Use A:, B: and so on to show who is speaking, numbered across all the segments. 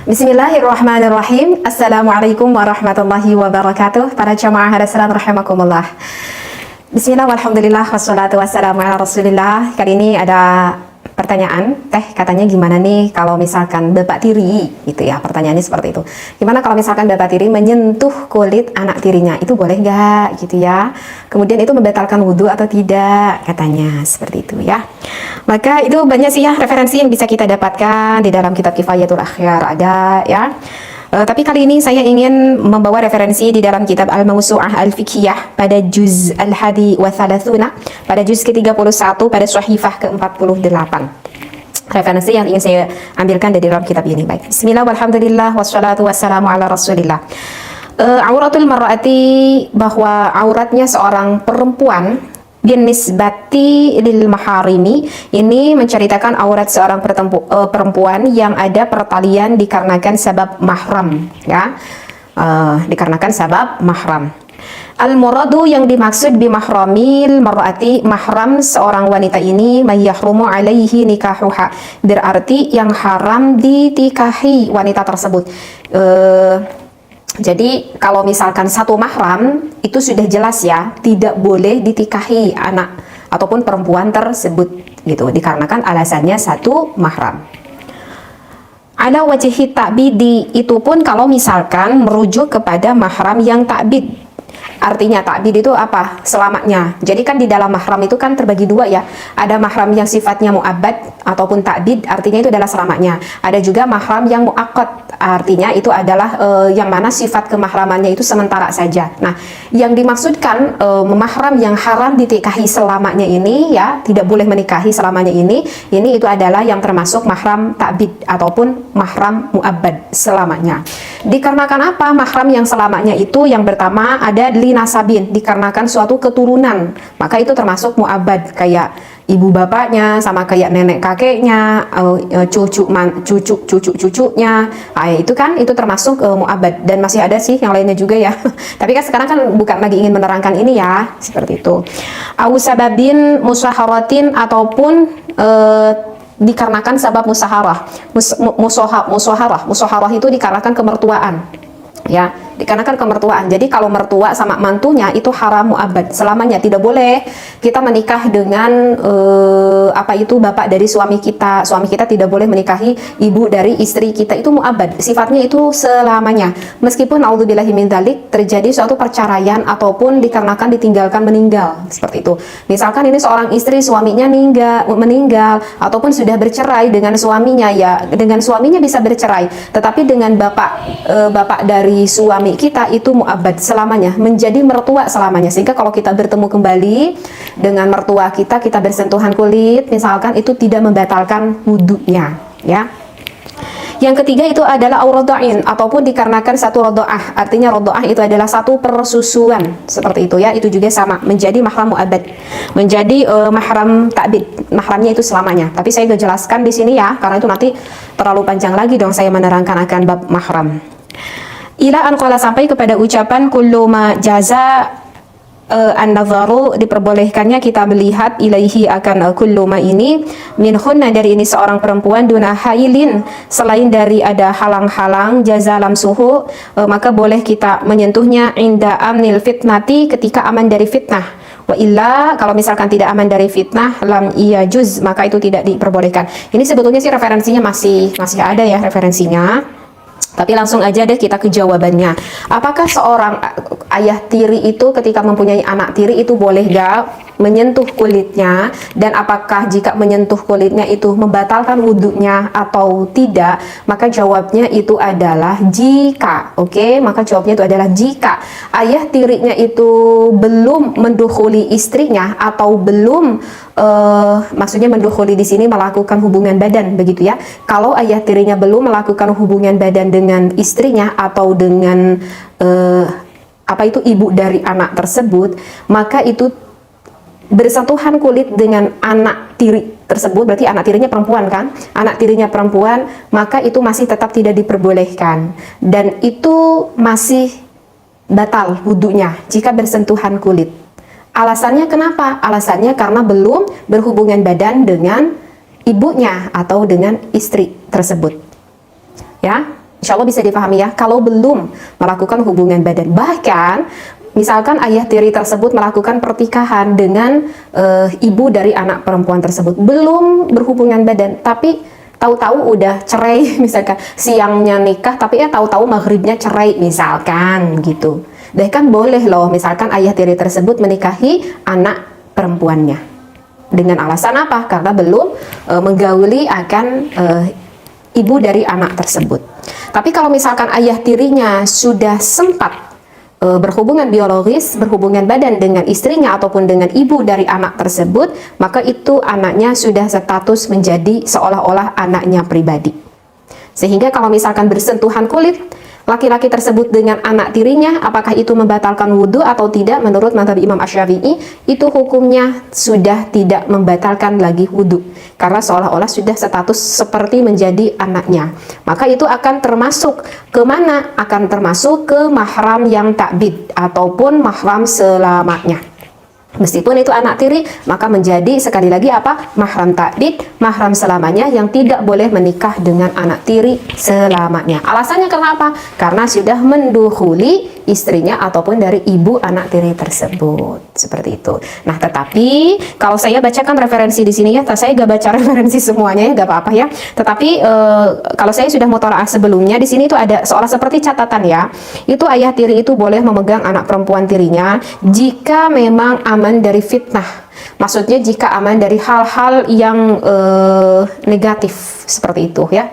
A: Bismillahirrahmanirrahim. Assalamualaikum warahmatullahi wabarakatuh. Para jamaah hadirin rahimakumullah. Bismillah, walhamdulillah, wassalatu wassalamu ala rasulillah. Kali ini ada pertanyaan, katanya gimana nih kalau misalkan bapak tiri, gitu ya, pertanyaannya seperti itu. Gimana kalau misalkan bapak tiri menyentuh kulit anak tirinya, itu boleh nggak, gitu ya. Kemudian itu membatalkan wudhu atau tidak, katanya seperti itu ya. Maka itu banyak sih ya referensi yang bisa kita dapatkan di dalam kitab Kifayatul Akhyar, ada ya. Tapi kali ini saya ingin membawa referensi di dalam kitab Al-Mawsu'ah Al-Fiqhiyah pada juz Al-Hadi wa Thalathuna, pada juz ke-31 pada Syahifah ke-48. Referensi yang ingin saya ambilkan dari dalam kitab ini. Baik. Bismillah, walhamdulillah, wassalatu wassalamu ala rasulillah. Auratul mar'ati, bahwa auratnya seorang perempuan, bin nisbati lil maharimi, ini menceritakan aurat seorang perempuan yang ada pertalian dikarenakan sebab mahram, ya, dikarenakan sebab mahram. Al-muradu, yang dimaksud bi mahramil mar'ati, mahram seorang wanita ini, mayyahrumu alaihi nikahuha, berarti yang haram ditikahi wanita tersebut. Jadi kalau misalkan satu mahram itu sudah jelas ya, tidak boleh ditikahi anak ataupun perempuan tersebut, gitu, dikarenakan alasannya satu mahram. Ala wajhi ta'bidi, itu pun kalau misalkan merujuk kepada mahram yang ta'bid. Artinya ta'bid itu apa? Selamanya. Jadi kan di dalam mahram itu kan terbagi dua ya. Ada mahram yang sifatnya mu'abbad ataupun ta'bid, artinya itu adalah selamanya. Ada juga mahram yang mu'aqqad, artinya itu adalah yang mana sifat kemahramannya itu sementara saja. Nah, yang dimaksudkan mahram yang haram ditikahi selamanya ini ya, tidak boleh menikahi selamanya ini itu adalah yang termasuk mahram ta'bid ataupun mahram mu'abbad, selamanya. Dikarenakan apa mahram yang selamanya itu? Yang pertama ada linasabin, dikarenakan suatu keturunan, maka itu termasuk mu'abbad, kayak ibu bapaknya sama kayak nenek kakeknya, cucunya, itu kan itu termasuk mu'abbad. Dan masih ada sih yang lainnya juga ya. Tapi kan sekarang kan bukan lagi ingin menerangkan ini ya, seperti itu. Au sababin musaharatin, ataupun dikarenakan sebab musaharah itu dikarenakan kemertuaan ya, dikarenakan kemertuaan. Jadi kalau mertua sama mantunya itu haram mu'abbad selamanya, tidak boleh kita menikah dengan bapak dari suami kita tidak boleh menikahi ibu dari istri kita, itu mu'abbad, sifatnya itu selamanya. Meskipun naudzubillahi min dzalik terjadi suatu perceraian ataupun dikarenakan ditinggalkan meninggal, seperti itu. Misalkan ini seorang istri, suaminya meninggal ataupun sudah bercerai dengan suaminya, ya dengan suaminya bisa bercerai, tetapi dengan bapak dari suami kita itu mu'abbad selamanya, menjadi mertua selamanya. Sehingga kalau kita bertemu kembali dengan mertua kita bersentuhan kulit misalkan, itu tidak membatalkan wudhunya ya. Yang ketiga itu adalah aurodo'in, ataupun dikarenakan satu rodo'ah, artinya rodo'ah itu adalah satu persusuan, seperti itu ya, itu juga sama, menjadi mahram mu'abbad, menjadi mahram ta'bid, mahramnya itu selamanya. Tapi saya sudah jelaskan di sini ya, karena itu nanti terlalu panjang lagi dong saya menerangkan akan bab mahram. Ila an qala, sampai kepada ucapan kullu ma jaza an-nazaru, diperbolehkannya kita melihat ilaihi akan kullu ma ini, min khunna, dari ini seorang perempuan, duna hailin, selain dari ada halang-halang, jaza lamsuhu, maka boleh kita menyentuhnya inda amnil fitnati, ketika aman dari fitnah. Wa illa, kalau misalkan tidak aman dari fitnah, lam iya juz, maka itu tidak diperbolehkan. Ini sebetulnya sih referensinya masih ada ya referensinya. Tapi langsung aja deh kita ke jawabannya. Apakah seorang ayah tiri itu ketika mempunyai anak tiri itu boleh gak menyentuh kulitnya? Dan apakah jika menyentuh kulitnya itu membatalkan wudhunya atau tidak? Maka jawabnya itu adalah jika. Oke, maka jawabnya itu adalah jika ayah tirinya itu belum mendukhuli istrinya, atau belum maksudnya mendukhuli di sini melakukan hubungan badan, begitu ya. Kalau ayah tirinya belum melakukan hubungan badan dengan istrinya atau dengan ibu dari anak tersebut, maka itu bersentuhan kulit dengan anak tiri tersebut, berarti anak tirinya perempuan kan, anak tirinya perempuan, maka itu masih tetap tidak diperbolehkan, dan itu masih batal wudhunya jika bersentuhan kulit. Alasannya kenapa? Alasannya karena belum berhubungan badan dengan ibunya atau dengan istri tersebut. Ya, Insya Allah bisa dipahami ya, kalau belum melakukan hubungan badan. Bahkan misalkan ayah tiri tersebut melakukan pertikahan dengan ibu dari anak perempuan tersebut, belum berhubungan badan, tapi tahu-tahu udah cerai, misalkan siangnya nikah, tapi ya tahu-tahu maghribnya cerai, misalkan gitu. Dan kan boleh loh, misalkan ayah tiri tersebut menikahi anak perempuannya. Dengan alasan apa? Karena belum menggauli akan ibu dari anak tersebut. Tapi kalau misalkan ayah tirinya sudah sempat berhubungan biologis, berhubungan badan dengan istrinya ataupun dengan ibu dari anak tersebut, maka itu anaknya sudah status menjadi seolah-olah anaknya pribadi. Sehingga kalau misalkan bersentuhan kulit laki-laki tersebut dengan anak tirinya, apakah itu membatalkan wudhu atau tidak? Menurut mazhab Imam Asy-Syafi'i, itu hukumnya sudah tidak membatalkan lagi wudhu, karena seolah-olah sudah status seperti menjadi anaknya. Maka itu akan termasuk kemana? Akan termasuk ke mahram yang ta'bid ataupun mahram selamanya. Meskipun itu anak tiri, maka menjadi sekali lagi apa? Mahram ta'bid, mahram selamanya, yang tidak boleh menikah dengan anak tiri selamanya. Alasannya kenapa? Karena sudah mendukhuli istrinya ataupun dari ibu anak tiri tersebut. Seperti itu. Nah, tetapi kalau saya bacakan referensi di sini ya, saya gak baca referensi semuanya ya, gak apa-apa ya. Tetapi kalau saya sudah mutolaah sebelumnya, di sini itu ada seolah seperti catatan ya. Itu ayah tiri itu boleh memegang anak perempuan tirinya jika memang aman dari fitnah. Maksudnya jika aman dari hal-hal yang negatif seperti itu ya.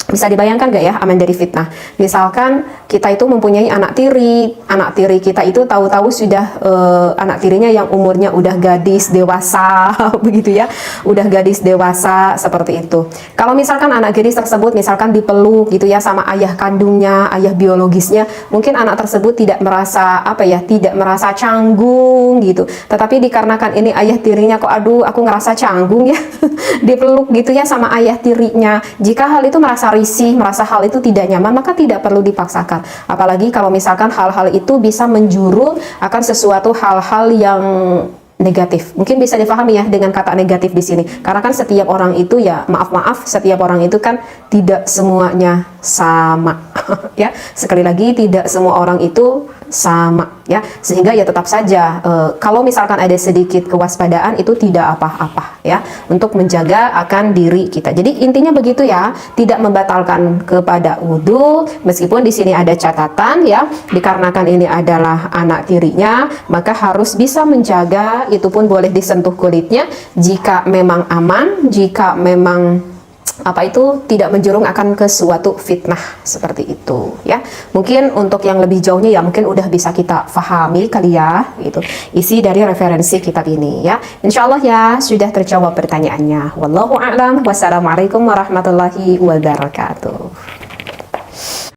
A: Bisa dibayangkan gak ya aman dari fitnah? Misalkan kita itu mempunyai anak tiri kita itu tahu-tahu sudah anak tirinya yang umurnya udah gadis dewasa begitu ya, udah gadis dewasa seperti itu. Kalau misalkan anak gadis tersebut misalkan dipeluk gitu ya sama ayah kandungnya, ayah biologisnya, mungkin anak tersebut tidak merasa apa ya, tidak merasa canggung gitu. Tetapi dikarenakan ini ayah tirinya, kok aduh aku ngerasa canggung ya dipeluk gitu ya sama ayah tirinya. Jika hal itu merasa risih, merasa hal itu tidak nyaman, maka tidak perlu dipaksakan. Apalagi kalau misalkan hal-hal itu bisa menjuru akan sesuatu hal-hal yang negatif. Mungkin bisa difahami ya dengan kata negatif di sini. Karena kan setiap orang itu ya, maaf-maaf, setiap orang itu kan tidak semuanya sama. Ya, sekali lagi tidak semua orang itu sama ya, sehingga ya tetap saja kalau misalkan ada sedikit kewaspadaan itu tidak apa-apa ya, untuk menjaga akan diri kita. Jadi intinya begitu ya, tidak membatalkan kepada wudhu, meskipun di sini ada catatan ya, dikarenakan ini adalah anak tirinya, maka harus bisa menjaga, itu pun boleh disentuh kulitnya jika memang aman, jika memang apa itu tidak menjurung akan ke suatu fitnah seperti itu ya. Mungkin untuk yang lebih jauhnya ya mungkin udah bisa kita fahami kali ya gitu isi dari referensi kitab ini ya. Insya Allah ya sudah terjawab pertanyaannya. Wallahu a'lam. Wassalamualaikum warahmatullahi wabarakatuh.